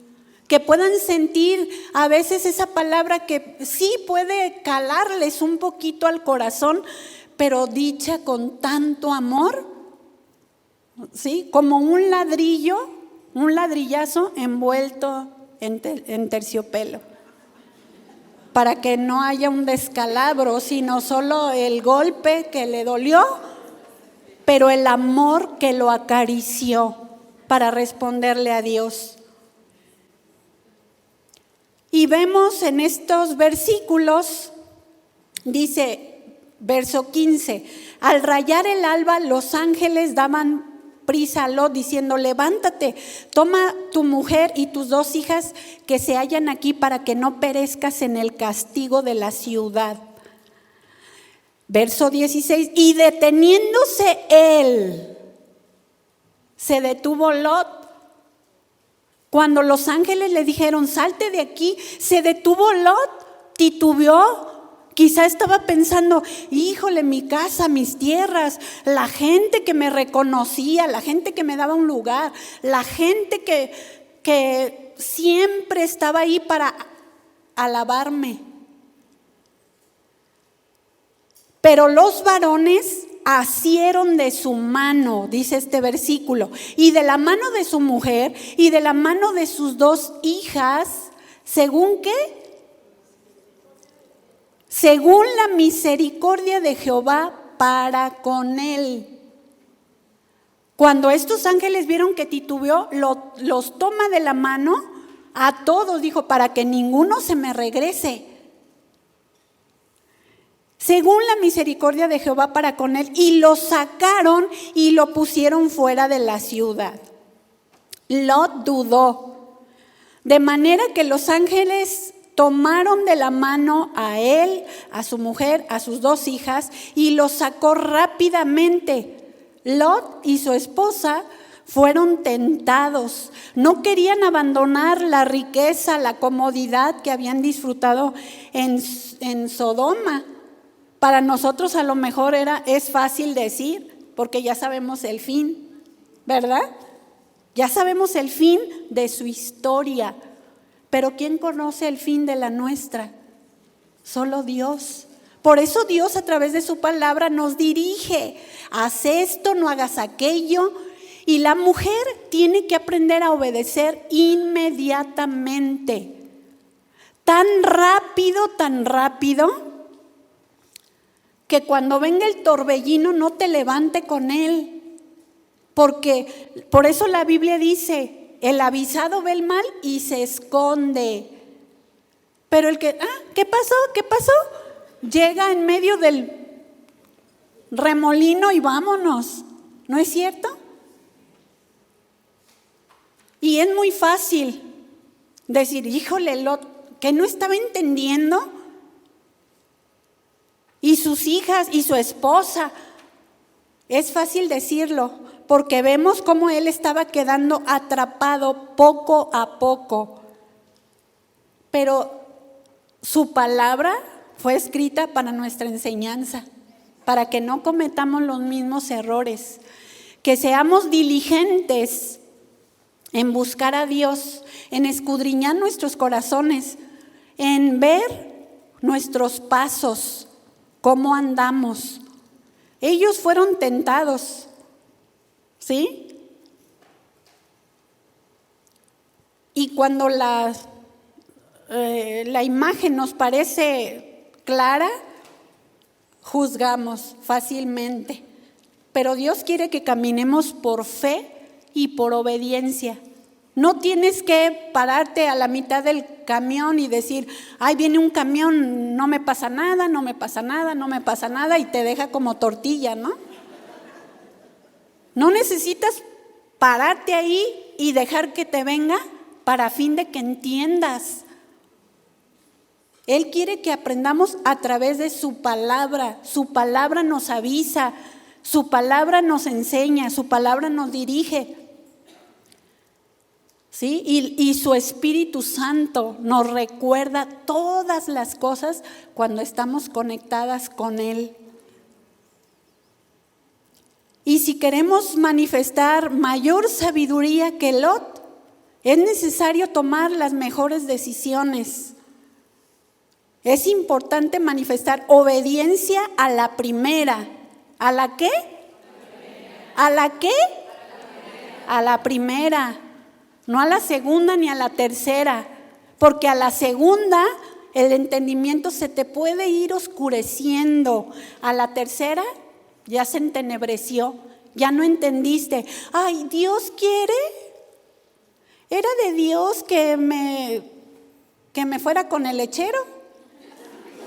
Que puedan sentir a veces esa palabra que sí puede calarles un poquito al corazón, pero dicha con tanto amor, ¿sí? Como un ladrillo, un ladrillazo envuelto en terciopelo, para que no haya un descalabro, sino solo el golpe que le dolió, pero el amor que lo acarició para responderle a Dios. Y vemos en estos versículos, dice, verso 15, al rayar el alba los ángeles daban prisa a Lot diciendo, levántate, toma tu mujer y tus dos hijas que se hallan aquí para que no perezcas en el castigo de la ciudad. Verso 16, y deteniéndose él, se detuvo Lot Cuando los ángeles le dijeron, salte de aquí, se detuvo Lot, titubeó. Quizá estaba pensando, híjole, mi casa, mis tierras, la gente que me reconocía, la gente que me daba un lugar, la gente que siempre estaba ahí para alabarme. Pero los varones asieron de su mano, dice este versículo, y de la mano de su mujer y de la mano de sus 2 hijas, ¿según qué? Según la misericordia de Jehová para con él. Cuando estos ángeles vieron que titubeó, los toma de la mano a todos, dijo, para que ninguno se me regrese. Según la misericordia de Jehová para con él, y lo sacaron y lo pusieron fuera de la ciudad. Lot dudó, de manera que los ángeles tomaron de la mano a él, a su mujer, a sus 2 hijas, y los sacó rápidamente. Lot y su esposa fueron tentados, no querían abandonar la riqueza, la comodidad que habían disfrutado en Sodoma. Para nosotros a lo mejor es fácil decir, porque ya sabemos el fin, ¿verdad? Ya sabemos el fin de su historia, pero ¿quién conoce el fin de la nuestra? Solo Dios. Por eso Dios a través de su palabra nos dirige, haz esto, no hagas aquello, y la mujer tiene que aprender a obedecer inmediatamente. Tan rápido, que cuando venga el torbellino no te levante con él, porque por eso la Biblia dice, el avisado ve el mal y se esconde, pero el que, ¿qué pasó? Llega en medio del remolino y vámonos, ¿no es cierto? Y es muy fácil decir, híjole, Lot, que no estaba entendiendo. Y sus hijas y su esposa. Es fácil decirlo, porque vemos cómo él estaba quedando atrapado poco a poco. Pero su palabra fue escrita para nuestra enseñanza, para que no cometamos los mismos errores, que seamos diligentes en buscar a Dios, en escudriñar nuestros corazones, en ver nuestros pasos, cómo andamos. Ellos fueron tentados, ¿sí? Y cuando la imagen nos parece clara, juzgamos fácilmente. Pero Dios quiere que caminemos por fe y por obediencia. No tienes que pararte a la mitad del camión y decir, ay, viene un camión, no me pasa nada, y te deja como tortilla, ¿no? No necesitas pararte ahí y dejar que te venga para fin de que entiendas. Él quiere que aprendamos a través de su palabra nos avisa, su palabra nos enseña, su palabra nos dirige. ¿Sí? Y su Espíritu Santo nos recuerda todas las cosas cuando estamos conectadas con Él. Y si queremos manifestar mayor sabiduría que Lot, es necesario tomar las mejores decisiones. Es importante manifestar obediencia a la primera. ¿A la qué? ¿A la qué? A la primera. No a la segunda ni a la tercera, porque a la segunda el entendimiento se te puede ir oscureciendo. A la tercera ya se entenebreció, ya no entendiste. Ay, Dios quiere. ¿Era de Dios que me fuera con el lechero?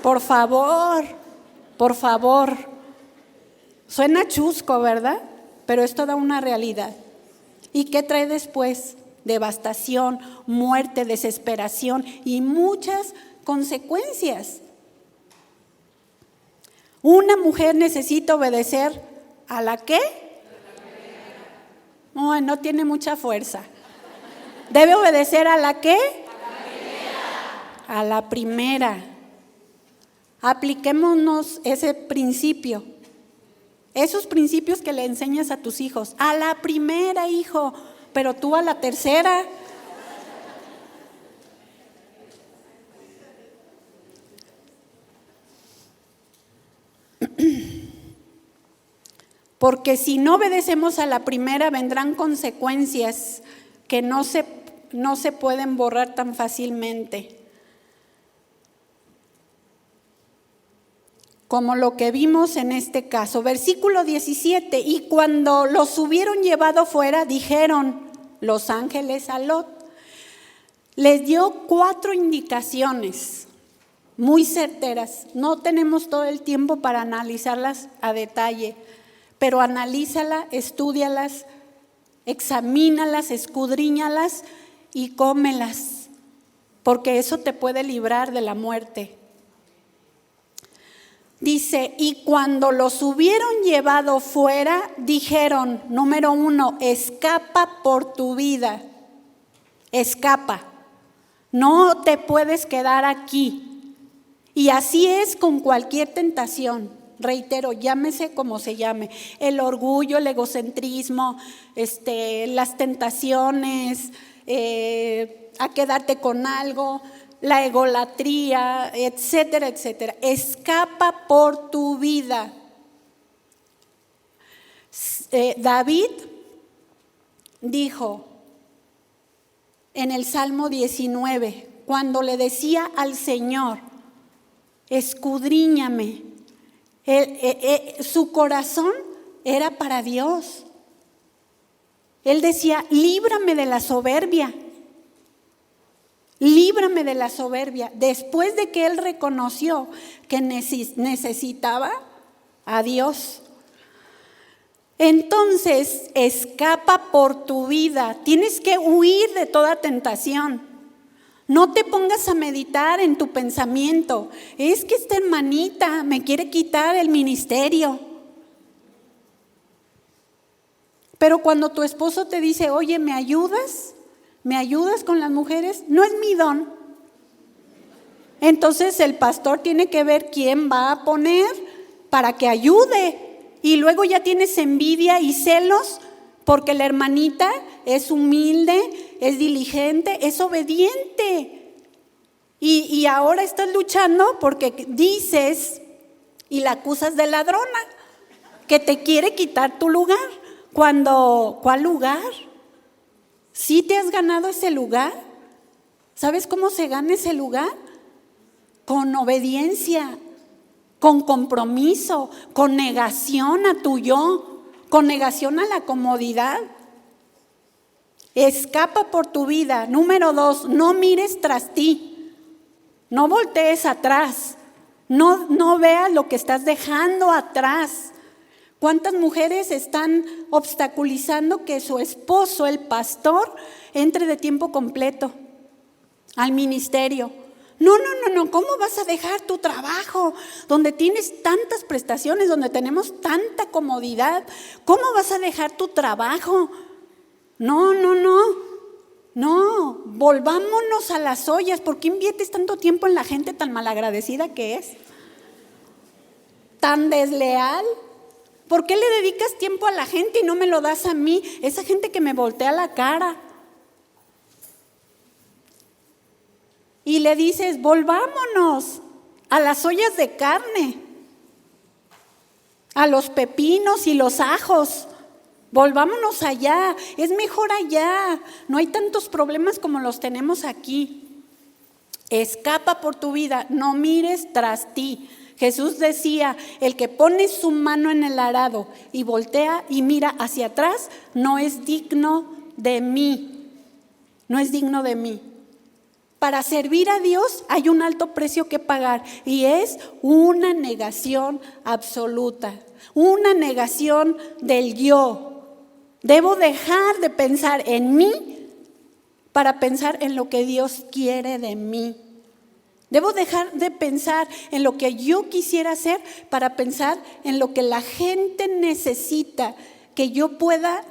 Por favor. Suena chusco, ¿verdad? Pero es toda una realidad. ¿Y qué trae después? Devastación, muerte, desesperación y muchas consecuencias. Una mujer necesita obedecer ¿a la qué? No tiene mucha fuerza. Debe obedecer ¿a la qué? A la primera. Apliquémonos ese principio. Esos principios que le enseñas a tus hijos. A la primera, hijo, pero tú a la tercera. Porque si no obedecemos a la primera, vendrán consecuencias que no se pueden borrar tan fácilmente. Como lo que vimos en este caso. Versículo 17, y cuando los hubieron llevado fuera, dijeron los ángeles a Lot. Les dio 4 indicaciones muy certeras. No tenemos todo el tiempo para analizarlas a detalle, pero analízala, estúdialas, examínalas, escudriñalas y cómelas, porque eso te puede librar de la muerte. Dice, y cuando los hubieron llevado fuera, dijeron, número 1, escapa por tu vida, escapa, no te puedes quedar aquí. Y así es con cualquier tentación, reitero, llámese como se llame, el orgullo, el egocentrismo, las tentaciones, a quedarte con algo, la egolatría, etcétera, etcétera. Escapa por tu vida. David dijo en el Salmo 19, cuando le decía al Señor, escudriñame, su corazón era para Dios. Él decía, líbrame de la soberbia. Líbrame de la soberbia. Después de que él reconoció que necesitaba a Dios. Entonces, escapa por tu vida. Tienes que huir de toda tentación. No te pongas a meditar en tu pensamiento. Es que esta hermanita me quiere quitar el ministerio. Pero cuando tu esposo te dice, oye, ¿me ayudas? ¿Me ayudas con las mujeres? No es mi don. Entonces el pastor tiene que ver quién va a poner para que ayude. Y luego ya tienes envidia y celos porque la hermanita es humilde, es diligente, es obediente. Y ahora estás luchando porque dices y la acusas de ladrona, que te quiere quitar tu lugar. ¿Cuál lugar? ¿Sí te has ganado ese lugar? ¿Sabes cómo se gana ese lugar? Con obediencia, con compromiso, con negación a tu yo, con negación a la comodidad. Escapa por tu vida. Número 2, no mires tras ti. No voltees atrás. No veas lo que estás dejando atrás. ¿Cuántas mujeres están obstaculizando que su esposo, el pastor, entre de tiempo completo al ministerio? No, ¿cómo vas a dejar tu trabajo donde tienes tantas prestaciones, donde tenemos tanta comodidad? ¿Cómo vas a dejar tu trabajo? No, volvámonos a las ollas. ¿Por qué inviertes tanto tiempo en la gente tan malagradecida que es? ¿Tan desleal? ¿Por qué le dedicas tiempo a la gente y no me lo das a mí? Esa gente que me voltea la cara. Y le dices, volvámonos a las ollas de carne, a los pepinos y los ajos. Volvámonos allá, es mejor allá. No hay tantos problemas como los tenemos aquí. Escapa por tu vida, no mires tras ti. Jesús decía, el que pone su mano en el arado y voltea y mira hacia atrás, no es digno de mí. No es digno de mí. Para servir a Dios hay un alto precio que pagar y es una negación absoluta, una negación del yo. Debo dejar de pensar en mí para pensar en lo que Dios quiere de mí. Debo dejar de pensar en lo que yo quisiera hacer para pensar en lo que la gente necesita, que yo pueda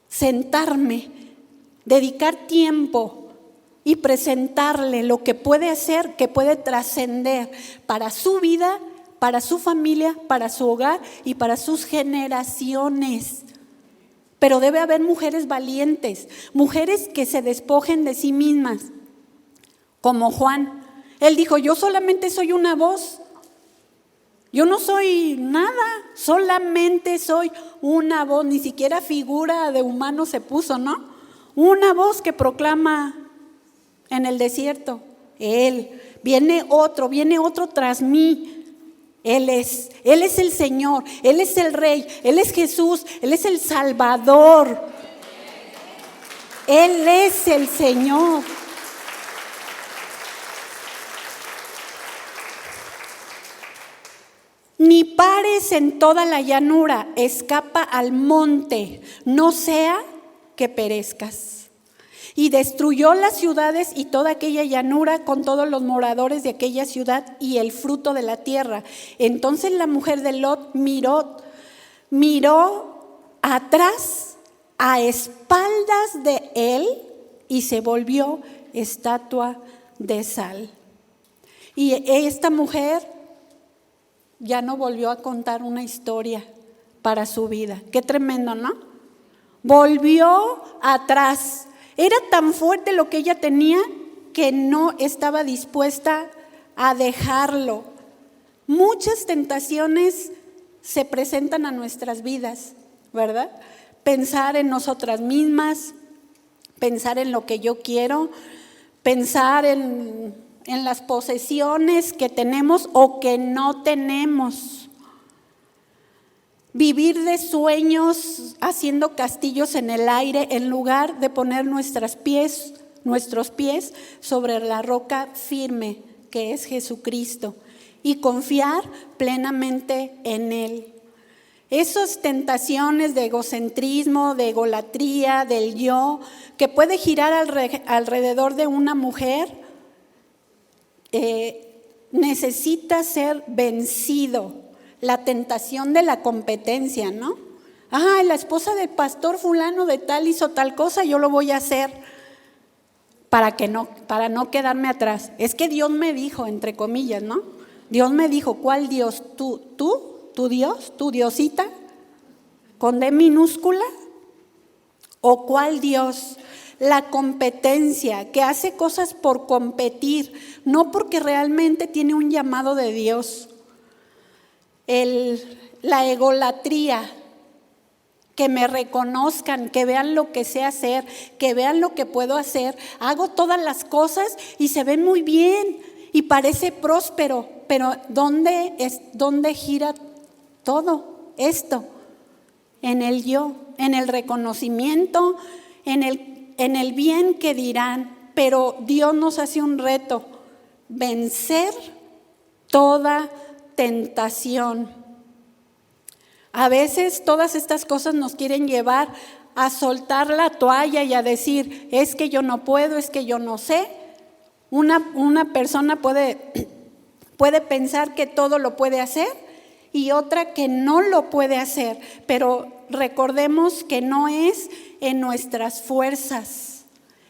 sentarme, dedicar tiempo y presentarle lo que puede hacer, que puede trascender para su vida, para su familia, para su hogar y para sus generaciones. Pero debe haber mujeres valientes, mujeres que se despojen de sí mismas, como Juan. Él dijo, yo solamente soy una voz, yo no soy nada, solamente soy una voz, ni siquiera figura de humano se puso, ¿no? Una voz que proclama en el desierto, viene otro tras mí. Él es el Señor, Él es el Rey, Él es Jesús, Él es el Salvador. Él es el Señor. Ni pares en toda la llanura, escapa al monte, no sea que perezcas. Y destruyó las ciudades y toda aquella llanura con todos los moradores de aquella ciudad y el fruto de la tierra. Entonces la mujer de Lot miró atrás a espaldas de él y se volvió estatua de sal. Y esta mujer ya no volvió a contar una historia para su vida. Qué tremendo, ¿no? Volvió atrás. Era tan fuerte lo que ella tenía que no estaba dispuesta a dejarlo. Muchas tentaciones se presentan a nuestras vidas, ¿verdad? Pensar en nosotras mismas, pensar en lo que yo quiero, pensar en las posesiones que tenemos o que no tenemos. Vivir de sueños haciendo castillos en el aire en lugar de poner nuestros pies sobre la roca firme que es Jesucristo y confiar plenamente en Él. Esas tentaciones de egocentrismo, de egolatría, del yo, que puede girar alrededor de una mujer, necesita ser vencido. La tentación de la competencia, ¿no? La esposa del pastor fulano de tal hizo tal cosa, yo lo voy a hacer para no quedarme atrás. Es que Dios me dijo, entre comillas, ¿no? Dios me dijo, ¿cuál Dios? ¿Tú? ¿Tu Dios? ¿Tu Diosita? ¿Con D minúscula? ¿O cuál Dios? La competencia, que hace cosas por competir, no porque realmente tiene un llamado de Dios. La egolatría, que me reconozcan, que vean lo que sé hacer, que vean lo que puedo hacer. Hago todas las cosas y se ve muy bien y parece próspero, pero ¿dónde gira todo esto? En el yo, en el reconocimiento, en el bien que dirán. Pero Dios nos hace un reto, vencer toda tentación. A veces todas estas cosas nos quieren llevar a soltar la toalla y a decir, es que yo no puedo, es que yo no sé. Una persona puede pensar que todo lo puede hacer y otra que no lo puede hacer, pero recordemos que no es en nuestras fuerzas,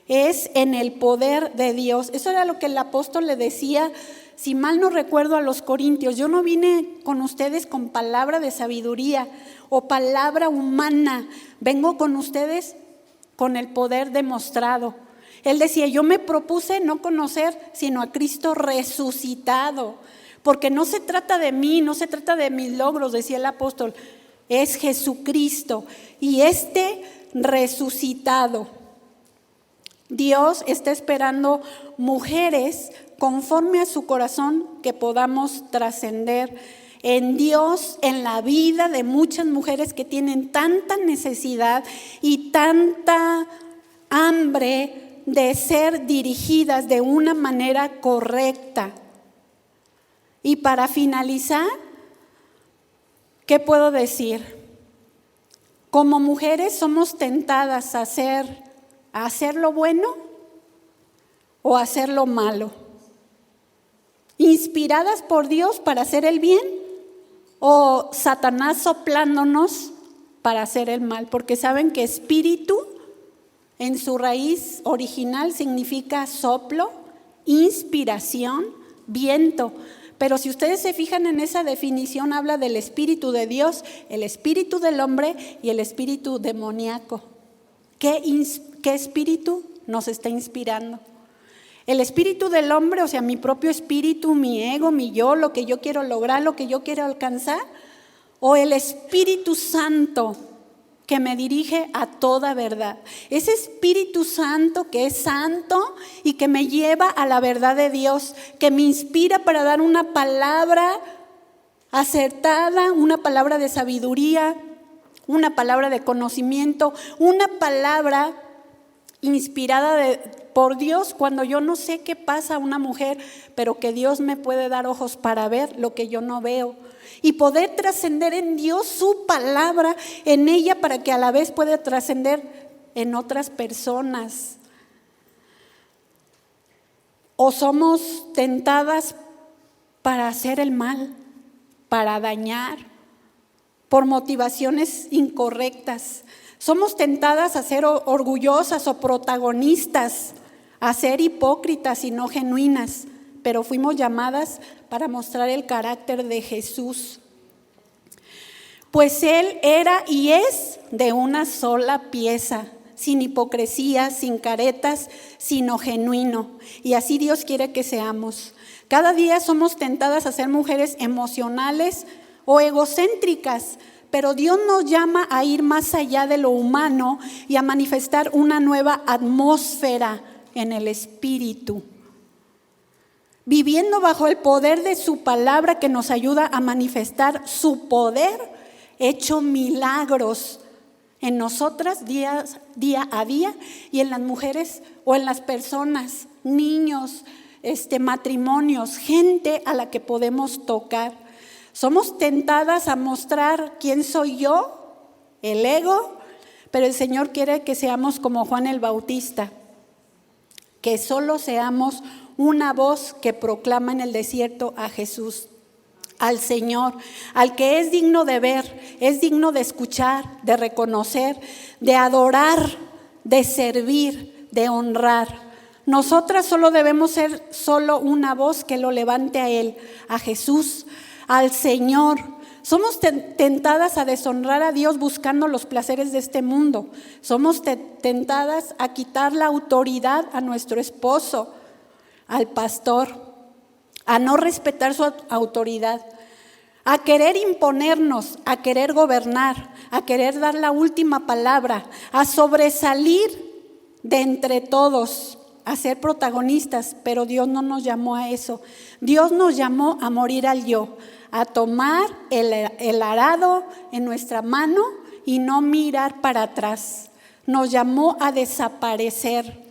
es en el poder de Dios. Eso era lo que el apóstol le decía, si mal no recuerdo, a los corintios. Yo no vine con ustedes con palabra de sabiduría o palabra humana, vengo con ustedes con el poder demostrado. Él decía, yo me propuse no conocer sino a Cristo resucitado, porque no se trata de mí, no se trata de mis logros, decía el apóstol, es Jesucristo y resucitado. Dios está esperando mujeres conforme a su corazón que podamos trascender en Dios, en la vida de muchas mujeres que tienen tanta necesidad y tanta hambre de ser dirigidas de una manera correcta. Y para finalizar, ¿qué puedo decir? Como mujeres somos tentadas a hacer lo bueno o hacer lo malo. Inspiradas por Dios para hacer el bien o Satanás soplándonos para hacer el mal, porque saben que espíritu en su raíz original significa soplo, inspiración, viento. Pero si ustedes se fijan en esa definición, habla del espíritu de Dios, el espíritu del hombre y el espíritu demoníaco. ¿Qué espíritu nos está inspirando? El espíritu del hombre, o sea, mi propio espíritu, mi ego, mi yo, lo que yo quiero lograr, lo que yo quiero alcanzar, o el Espíritu Santo que me dirige a toda verdad. Ese Espíritu Santo que es santo y que me lleva a la verdad de Dios, que me inspira para dar una palabra acertada, una palabra de sabiduría, una palabra de conocimiento, una palabra inspirada por Dios cuando yo no sé qué pasa a una mujer, pero que Dios me puede dar ojos para ver lo que yo no veo. Y poder trascender en Dios su palabra, en ella, para que a la vez pueda trascender en otras personas. O somos tentadas para hacer el mal, para dañar, por motivaciones incorrectas. Somos tentadas a ser orgullosas o protagonistas, a ser hipócritas y no genuinas. Pero fuimos llamadas para mostrar el carácter de Jesús. Pues Él era y es de una sola pieza, sin hipocresía, sin caretas, sino genuino. Y así Dios quiere que seamos. Cada día somos tentadas a ser mujeres emocionales o egocéntricas, pero Dios nos llama a ir más allá de lo humano y a manifestar una nueva atmósfera en el espíritu, viviendo bajo el poder de su palabra que nos ayuda a manifestar su poder, hecho milagros en nosotras día a día y en las mujeres o en las personas, niños, matrimonios, gente a la que podemos tocar. Somos tentadas a mostrar quién soy yo, el ego, pero el Señor quiere que seamos como Juan el Bautista, que solo seamos una voz que proclama en el desierto a Jesús, al Señor, al que es digno de ver, es digno de escuchar, de reconocer, de adorar, de servir, de honrar. Nosotras solo debemos ser solo una voz que lo levante a Él, a Jesús, al Señor. Somos tentadas a deshonrar a Dios buscando los placeres de este mundo. Somos tentadas a quitar la autoridad a nuestro esposo, al pastor, a no respetar su autoridad, a querer imponernos, a querer gobernar, a querer dar la última palabra, a sobresalir de entre todos, a ser protagonistas. Pero Dios no nos llamó a eso. Dios nos llamó a morir al yo, a tomar el arado en nuestra mano y no mirar para atrás. Nos llamó a desaparecer.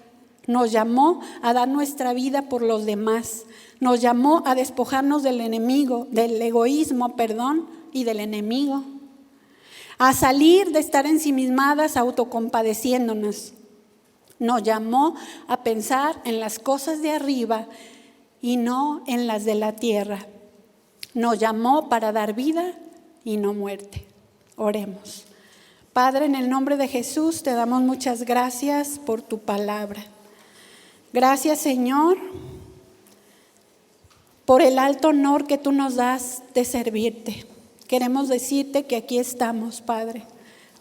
Nos llamó a dar nuestra vida por los demás. Nos llamó a despojarnos del enemigo, del egoísmo, y del enemigo. A salir de estar ensimismadas, autocompadeciéndonos. Nos llamó a pensar en las cosas de arriba y no en las de la tierra. Nos llamó para dar vida y no muerte. Oremos. Padre, en el nombre de Jesús te damos muchas gracias por tu palabra. Gracias, Señor, por el alto honor que tú nos das de servirte. Queremos decirte que aquí estamos, Padre.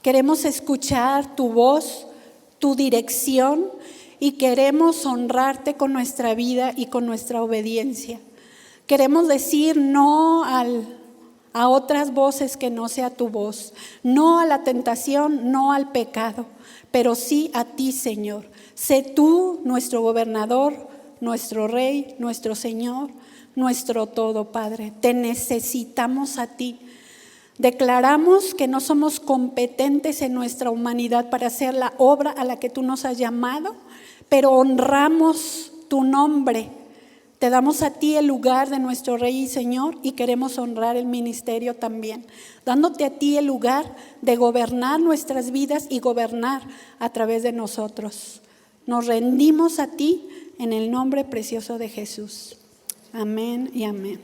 Queremos escuchar tu voz, tu dirección, y queremos honrarte con nuestra vida y con nuestra obediencia. Queremos decir no a otras voces que no sea tu voz, no a la tentación, no al pecado, pero sí a ti, Señor. Sé tú nuestro gobernador, nuestro rey, nuestro Señor, nuestro todo, Padre. Te necesitamos a ti. Declaramos que no somos competentes en nuestra humanidad para hacer la obra a la que tú nos has llamado, pero honramos tu nombre. Te damos a ti el lugar de nuestro Rey y Señor y queremos honrar el ministerio también, dándote a ti el lugar de gobernar nuestras vidas y gobernar a través de nosotros. Nos rendimos a ti en el nombre precioso de Jesús. Amén y amén.